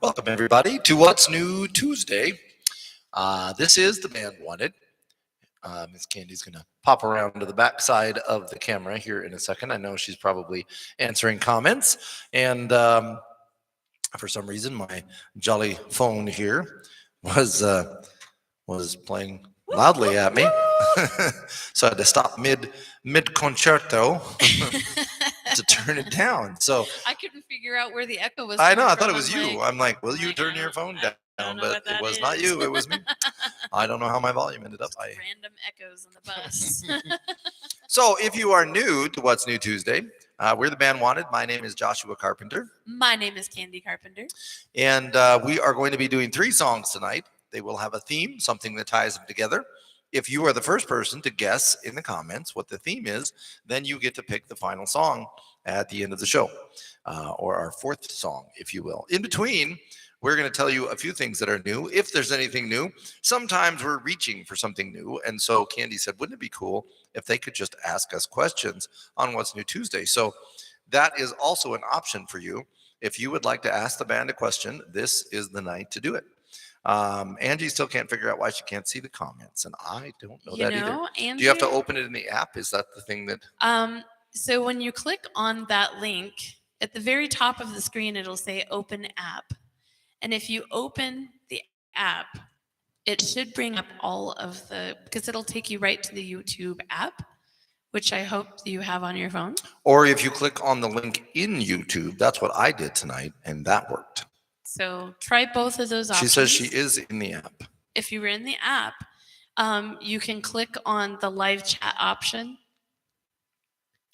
Welcome, everybody, to What's New Tuesday. This is the band Wanted. Miss Candy's going to pop around to the back side of the camera here in a second. I know she's probably answering comments. And for some reason, my jolly phone here was playing loudly at me. So I had to stop mid concerto to turn it down. So I couldn't figure out where the echo was. I know. I coming thought it from. was you. I'm like, will you turn your phone down? But it was not you. It was me. I don't know how my volume ended up. Random echoes in the bus. So if you are new to What's New Tuesday, we're the band Wanted. My name is Joshua Carpenter. My name is Candy Carpenter. And we are going to be doing 3 songs tonight. They will have a theme, something that ties them together. If you are the first person to guess in the comments what the theme is, then you get to pick the final song at the end of the show, or our 4th song, if you will. In between, we're going to tell you a few things that are new, if there's anything new. Sometimes we're reaching for something new, and so Candy said, wouldn't it be cool if they could just ask us questions on What's New Tuesday? So that is also an option for you. If you would like to ask the band a question, this is the night to do it. Angie still can't figure out why she can't see the comments, and I don't know that either. Angie, do you have to open it in the app? Is that the thing that? So when you click on that link, at the very top of the screen, it'll say Open App. And if you open the app, it should bring up all of because it'll take you right to the YouTube app, which I hope you have on your phone. Or if you click on the link in YouTube, that's what I did tonight, and that worked. So try both of those options. She says she is in the app. If you were in the app, you can click on the live chat option.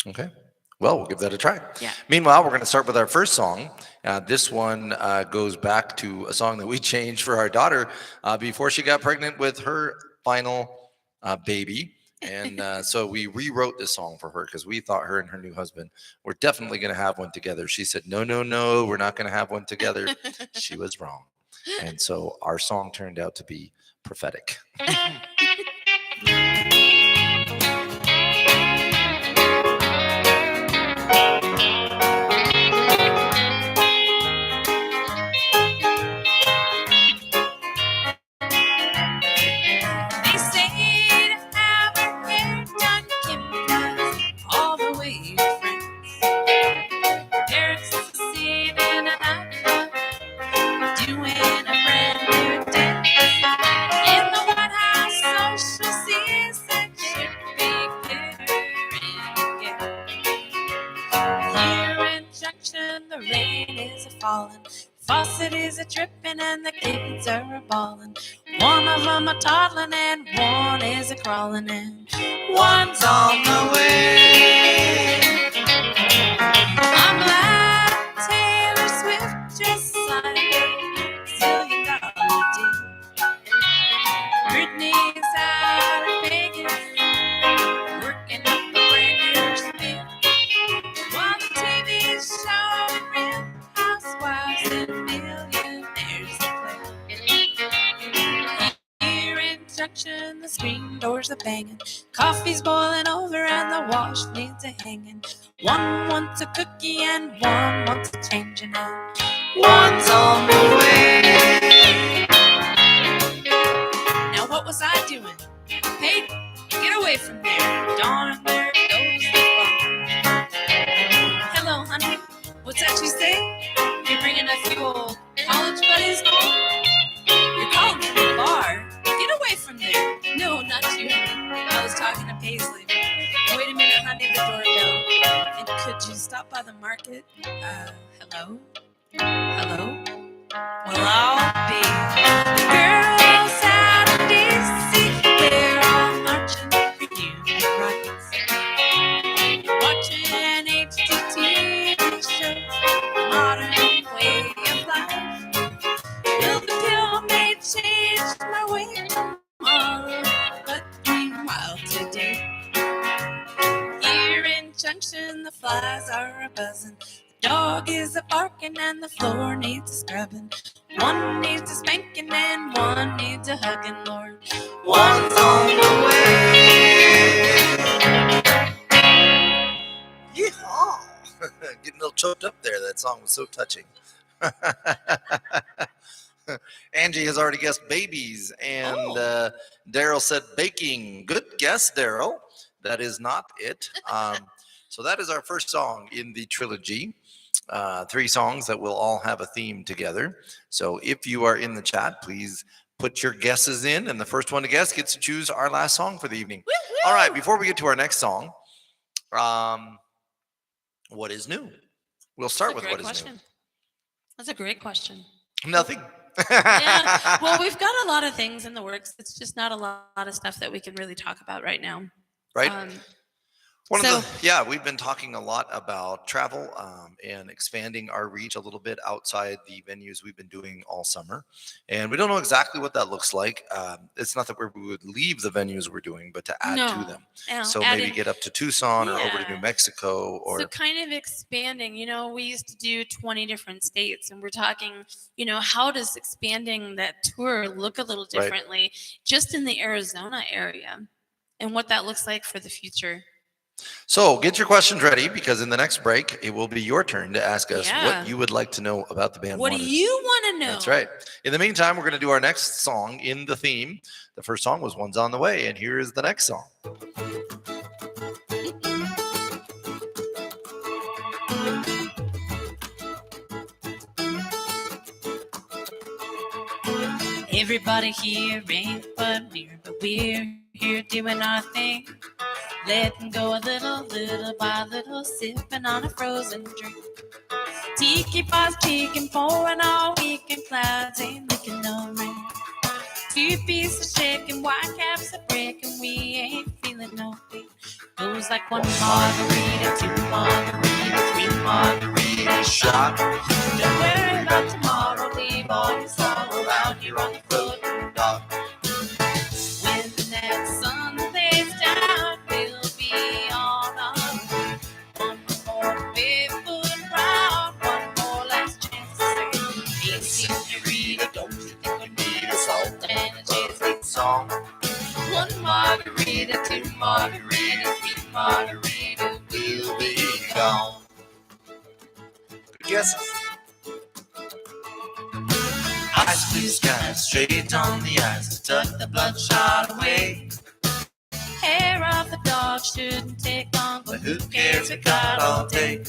Okay. Well, we'll give that a try. Yeah. Meanwhile, we're going to start with our first song. This one goes back to a song that we changed for our daughter before she got pregnant with her final baby. And so we rewrote this song for her because we thought her and her new husband were definitely going to have one together. She said, no, we're not going to have one together. She was wrong. And so our song turned out to be prophetic. The rain is falling, faucet is a dripping, and the kids are a bawling. One of them a toddling, and one is a crawling, and one's on the way. I'm glad Taylor Swift just signed a $1 zillion deal. Britney's out of Vegas, working up a brand new spiel, while the TV's showing Real Housewives and Millionaires play. Here in Junction, the screen doors are banging, coffee's boiling over, and the wash needs a hanging. One wants a cookie and one wants a changing, and one's on the way. Now what was I doing? Hey, get away from there. Darn, there goes the bar. Hello, honey. What's that you say? You're bringing a few old college buddies home? You're calling from the bar. Get away from there. No, not you, honey. I was talking to Paisley. Wait a minute, honey, the doorbell. And could you stop by the market? Hello? Hello? Well, I'll be. The girls out of D.C., they're all marching for human rights. Watching HGTV shows, modern way of life. Well, the pill may change my way tomorrow, but meanwhile today, here in Junction, the flies are a buzzing. The dog is a barking and the floor needs a scrubbing. One needs a spanking and one needs a hugging, Lord. One's on the way. Yeehaw! Getting a little choked up there. That song was so touching. Angie has already guessed babies, and Oh. Daryl said baking. Good guess, Daryl. That is not it. So that is our first song in the trilogy. 3 songs that will all have a theme together. So if you are in the chat, please put your guesses in, and the first one to guess gets to choose our last song for the evening. Woo-woo. All right, before we get to our next song, what is new? We'll start with what is new. That's a great question. Nothing. Yeah. Well, we've got a lot of things in the works. It's just not a lot of stuff that we can really talk about right now. Right. We've been talking a lot about travel and expanding our reach a little bit outside the venues we've been doing all summer. And we don't know exactly what that looks like. It's not that we would leave the venues we're doing, but to add to them. So maybe get up to Tucson or over to New Mexico. So kind of expanding, we used to do 20 different states, and we're talking, how does expanding that tour look a little differently just in the Arizona area and what that looks like for the future. So get your questions ready, because in the next break, it will be your turn to ask us what you would like to know about the band. What do you want to know? That's right. In the meantime, we're going to do our next song in the theme. The first song was One's on the Way, and here is the next song. Everybody here ain't familiar, but we're here doing our thing. Letting go a little by little, sipping on a frozen drink. Tiki bars ticking, pouring all weekend, clouds ain't making no rain. 2 pieces shaking, white caps are breaking, we ain't feeling no pain. Goes like 1 margarita, 2 margarita, 3 margarita shot. Don't worry about tomorrow, leave all your sorrow out here on the floating dock. When that sun lays down, we'll be on our way. 1 more barefoot round, 1 more last chance to say, hey, senorita, don't you think we need a salt and a cheesy song? 1 margarita, 2 margarita, 3 margarita, we'll be gone. Good guesses. Ice blue sky, straight on the ice to tuck the bloodshot away. Hair of the dog shouldn't take long, but who cares, we got all day.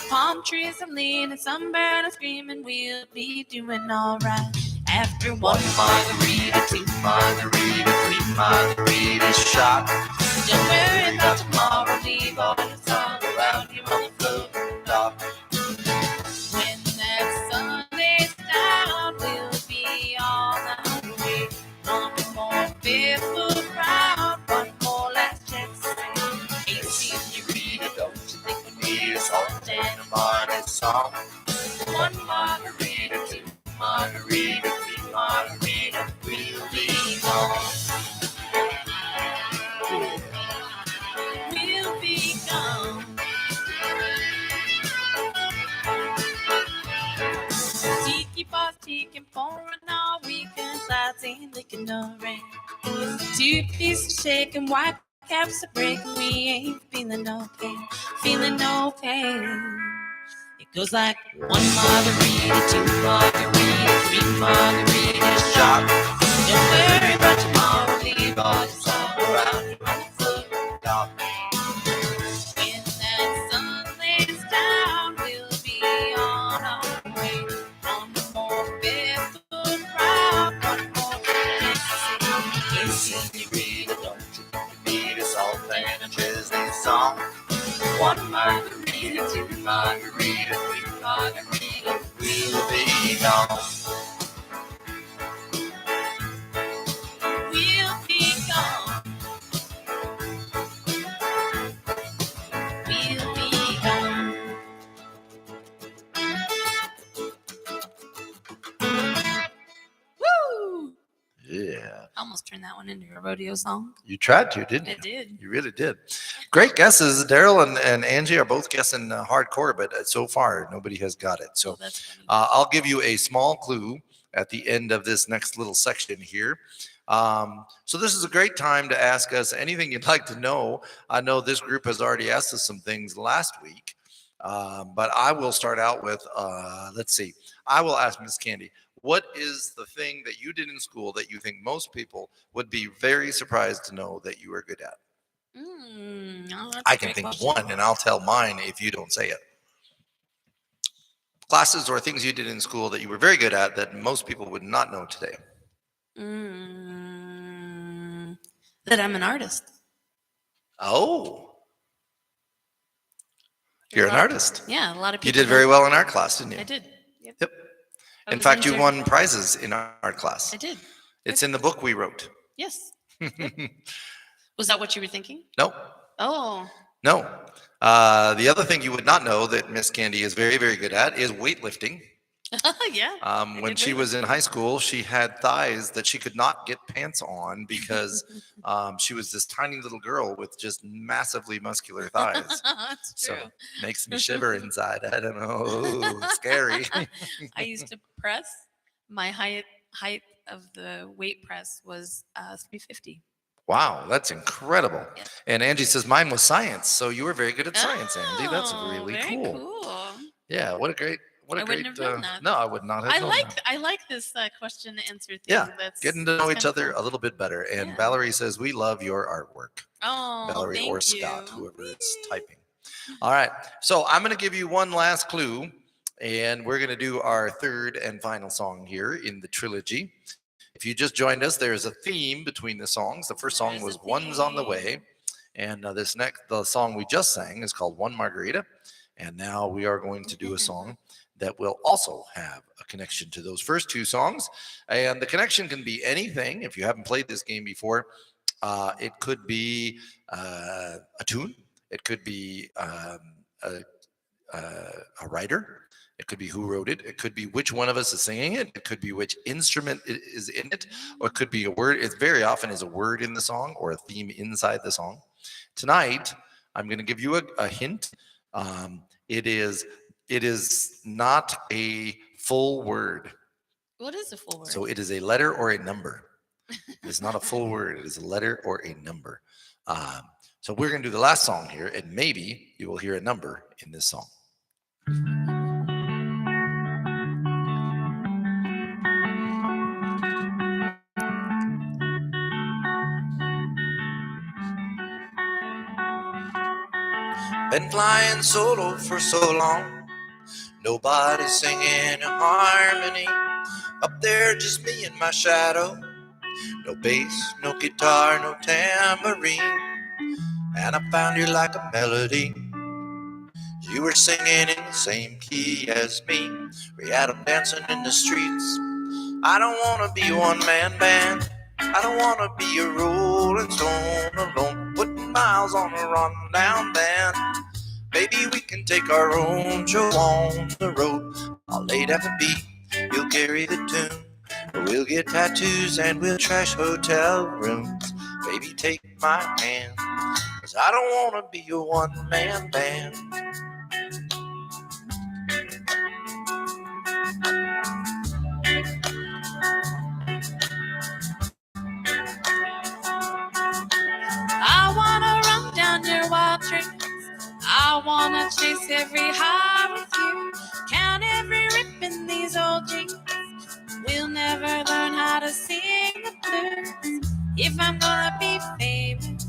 Palm trees are leaning, sunburn and screaming, we'll be doing alright. After 1 margarita, 2 margarita, 3 margarita shot. Don't worry about tomorrow, leave all your sorrow around you on the floating dock. When that sun lays down, we'll be on our way. 1 more barefoot round, 1 more last chance to say, hey, senorita, don't you think we need a salt and a barley song? 1 margarita, 2 margarita, 3 margarita, we'll be gone. We'll be gone. Tiki bars ticking, pouring all weekend, clouds ain't licking no rain. 2 pieces shaking, white caps are breaking, we ain't feeling no pain, feeling no pain. It goes like 1 margarita, 2 margarita, 3 margarita shot. Don't worry about tomorrow, leave all your sorrow around you on the floating dock. When that sun lays down, we'll be on our way. 1 more barefoot round, 1 more chance to say, hey, senorita, don't you think we need a salt and a Chesney song? 1 margarita, 2 margarita, 3 margarita, we'll be gone. We'll be gone. We'll be gone. Woo! Yeah. I almost turned that one into a rodeo song. You tried to, didn't you? I did. You really did. Great guesses. Daryl and Angie are both guessing hardcore, but so far nobody has got it. So That's funny. I'll give you a small clue at the end of this next little section here. So this is a great time to ask us anything you'd like to know. I know this group has already asked us some things last week. But I will start out with, let's see. I will ask Miss Candy, what is the thing that you did in school that you think most people would be very surprised to know that you are good at? That's I a can great think of question. one, and I'll tell mine if you don't say it. Classes or things you did in school that you were very good at that most people would not know today. That I'm an artist. Oh, you're an artist. Yeah, a lot of people. You did very well in art class, didn't you? I did. Yep. Yep. I In was fact, you into- won prizes in art class. I did. It's in the book we wrote. Yes. Was that what you were thinking? No, Oh. no. The other thing you would not know that Miss Candy is very, very good at is weightlifting. Yeah. When did she was in high school, she had thighs that she could not get pants on because she was this tiny little girl with just massively muscular thighs. That's So true. makes me shiver inside. I don't know. Ooh, scary. I used to press. My height of the weight press was 350. Wow, that's incredible. Yeah. And Angie says mine was science. So you were very good at science, Andy. That's Oh, really very cool. cool. Yeah, what a great I wouldn't have known that. No, I would not have known that. I like this question and answer thing. Yeah, That's getting to know that's each kinda other cool. a little bit better. And Yeah. Valerie says, we love your artwork. Oh, Valerie thank or you. Scott, whoever is typing. All right. So I'm going to give you one last clue, and we're going to do our third and final song here in the trilogy. If you just joined us, there's a theme between the songs. The first song There's was a One's on the theme. Way. And the song we just sang is called One Margarita. And now we are going to do a song that will also have a connection to those first two songs. And the connection can be anything. If you haven't played this game before, it could be a tune. It could be a writer. It could be who wrote it. It could be which one of us is singing it. It could be which instrument is in it, or it could be a word. It very often is a word in the song or a theme inside the song. Tonight, I'm going to give you a hint. It is not a full word. What is a full word? So it is a letter or a number. It's not a full word. It is a letter or a number. So we're going to do the last song here, and maybe you will hear a number in this song. Been flying solo for so long, nobody singing in harmony. Up there, just me and my shadow. No bass, no guitar, no tambourine. And I found you like a melody. You were singing in the same key as me. We had them dancing in the streets. I don't want to be a one-man band. I don't want to be a rolling stone alone, putting miles on a rundown band. Maybe we can take our own show on the road. I'll lay down the beat, you'll carry the tune. We'll get tattoos and we'll trash hotel rooms. Baby, take my hand, 'cause I don't want to be a one-man band. I wanna run down your wild trails. I wanna chase every high with you. Count every rip in these old jeans. We'll never learn how to sing the blues. If I'm gonna be famous,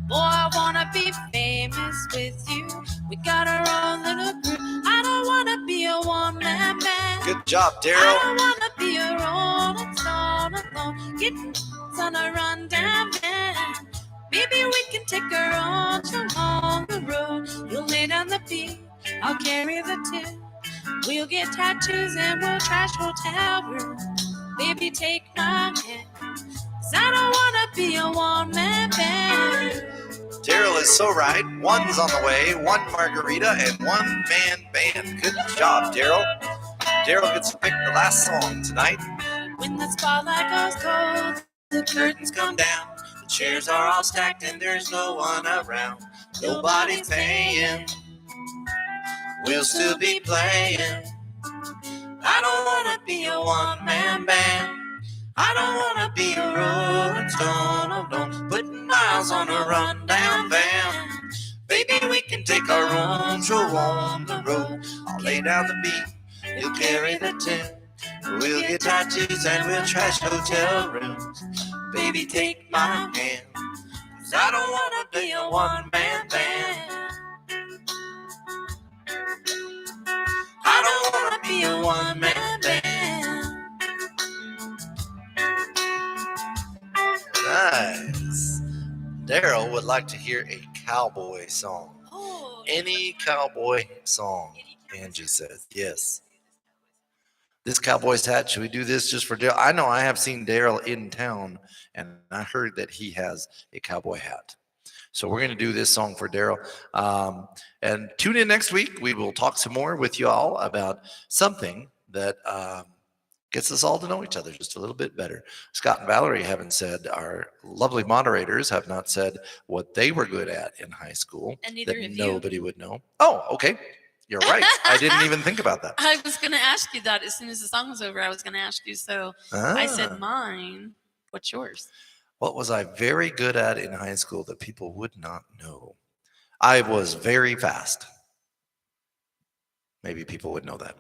boy, I wanna be famous with you. We got our own little group. I don't wanna be a one-man band. Good job, I Daryl. don't wanna be a rolling stone alone, getting on a rundown band. Maybe we can take our own show on the road. You'll lay down the beat, I'll carry the tune. We'll get tattoos and we'll trash hotel rooms. Baby, take my hand, 'cause I don't wanna be a one-man band. Daryl is so right. One's on the way, one margarita, and one-man band. Good job, Daryl. Daryl gets to pick the last song tonight. When the spotlight goes cold, the Curtains come down, the chairs are all stacked, and there's no one around. Nobody's paying, we'll still be playing. I don't wanna be a one-man band. I don't wanna be a rolling stone alone, putting miles on a rundown van. Baby, maybe we can take our own show on the road. I'll lay down the beat, you'll carry the tent. We'll get tattoos and we'll trash hotel rooms. Baby, take my hand, 'cause I don't wanna be a one-man band. I don't wanna be a one-man band. Nice. Daryl would like to hear a cowboy song. Oh, Any cowboy song, Angie says. Yes. This cowboy's hat, should we do this just for Daryl? I know I have seen Daryl in town, and I heard that he has a cowboy hat. So we're going to do this song for Daryl. And tune in next week. We will talk some more with you all about something that gets us all to know each other just a little bit better. Scott and Valerie haven't said, our lovely moderators have not said what they were good at in high school. And neither that of you. nobody would know. Oh, okay. You're right. I didn't even think about that. I was going to ask you that as soon as the song was over. I was going to ask you. So I said Ah. mine. What's yours? What was I very good at in high school that people would not know? I was very fast. Maybe people would know that.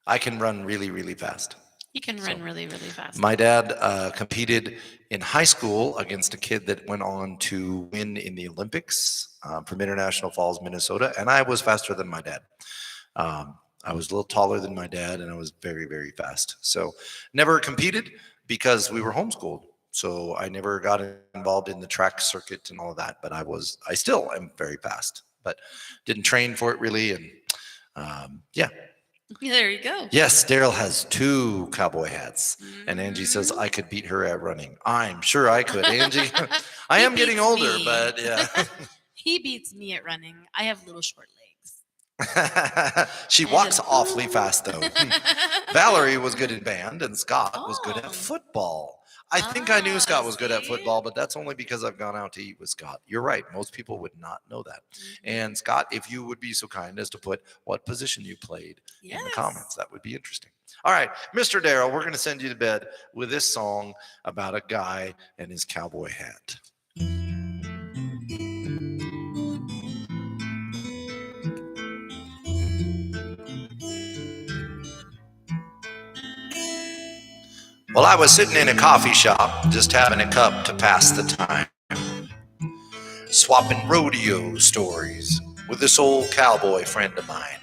I can run really, really fast. You can run really, really fast. My dad competed in high school against a kid that went on to win in the Olympics from International Falls, Minnesota, and I was faster than my dad. I was a little taller than my dad, and I was very, very fast. So never competed because we were homeschooled. So I never got involved in the track circuit and all of that, but I still am very fast, but didn't train for it really. And yeah. There you go. Yes, Daryl has 2 cowboy hats, and Angie says I could beat her at running. I'm sure I could, Angie. I He am getting beats older, me. but yeah. He beats me at running. I have little short legs. She walks awfully fast, though. Valerie was good in band, and Scott was good Oh. at football. I think I knew Scott was good at see? football, but that's only because I've gone out to eat with Scott. You're right. Most people would not know that. Mm-hmm. And Scott, if you would be so kind as to put what position you played in the comments, that would be interesting. All right, Mr. Daryl, we're going to send you to bed with this song about a guy and his cowboy hat. Well, I was sitting in a coffee shop, just having a cup to pass the time, swapping rodeo stories with this old cowboy friend of mine,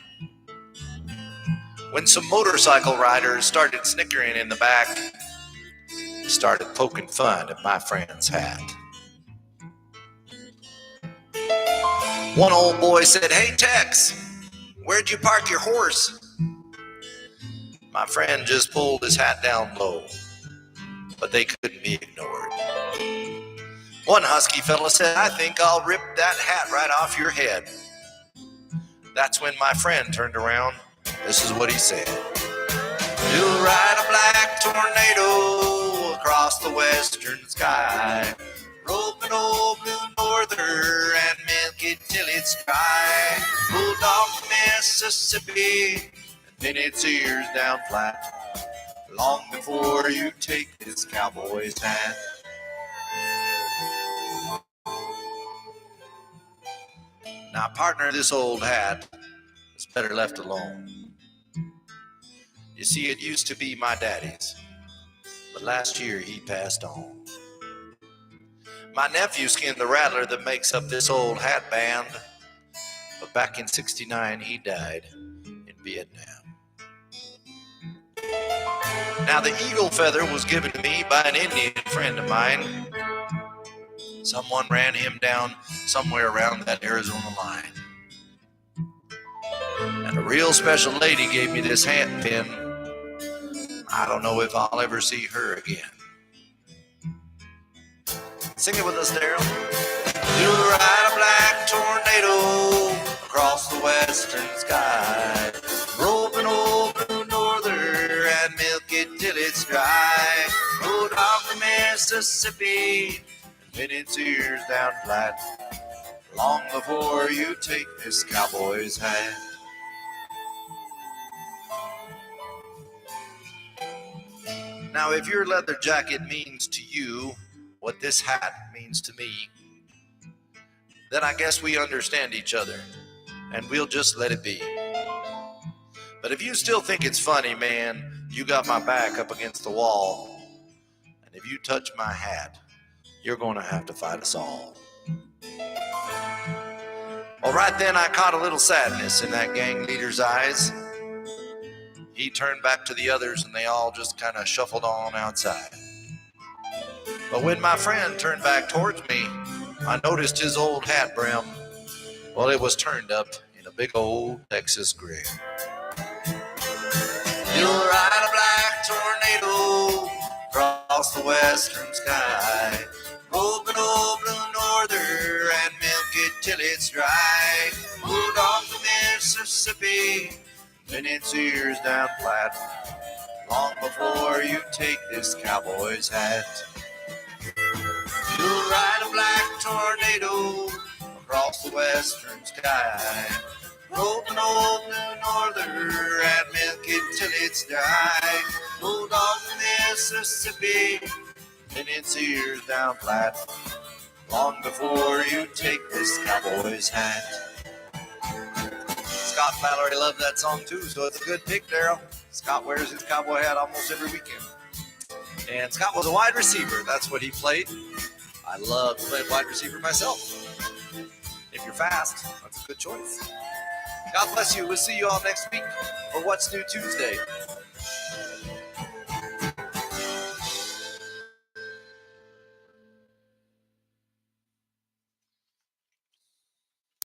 when some motorcycle riders started snickering in the back, started poking fun at my friend's hat. One old boy said, "Hey, Tex, where'd you park your horse?" My friend just pulled his hat down low, but they couldn't be ignored. One husky fella said, "I think I'll rip that hat right off your head." That's when my friend turned around. This is what he said: "You'll ride a black tornado across the western sky, rope an old blue norther and milk it till it's dry. Bulldog from Mississippi, and pin its ears down flat, long before you take this cowboy's hat." Now, partner, this old hat is better left alone. You see, it used to be my daddy's, but last year he passed on. My nephew skinned the rattler that makes up this old hat band, but back in '69 he died in Vietnam. Now, the eagle feather was given to me by an Indian friend of mine. Someone ran him down somewhere around that Arizona line. And a real special lady gave me this hat pin. I don't know if I'll ever see her again. Sing it with us, Daryl. You'll ride a black tornado across the western sky, rope an old blue norther and milk it till it's dry. Road off from Mississippi, pin its ears down flat, long before you take this cowboy's hat. Now, if your leather jacket means to you what this hat means to me, then I guess we understand each other, and we'll just let it be. But if you still think it's funny, man, you got my back up against the wall. And if you touch my hat, you're going to have to fight us all. Well, right then I caught a little sadness in that gang leader's eyes. He turned back to the others and they all just kind of shuffled on outside. But when my friend turned back towards me, I noticed his old hat brim. Well, it was turned up in a big old Texas grin. You'll ride a black tornado across the western sky, open old blue norther and milk it till it's dry. Move off the Mississippi, then its ears down flat, long before you take this cowboy's hat. You'll ride a black tornado across the western sky, open old blue norther and milk it till it's dry. Hold on the Mississippi, then its ears down flat, long before you take this cowboy's hat. Scott Mallory loved that song too, so it's a good pick, Daryl. Scott wears his cowboy hat almost every weekend. And Scott was a wide receiver. That's what he played. I love playing wide receiver myself. If you're fast, that's a good choice. God bless you. We'll see you all next week for What's New Tuesday.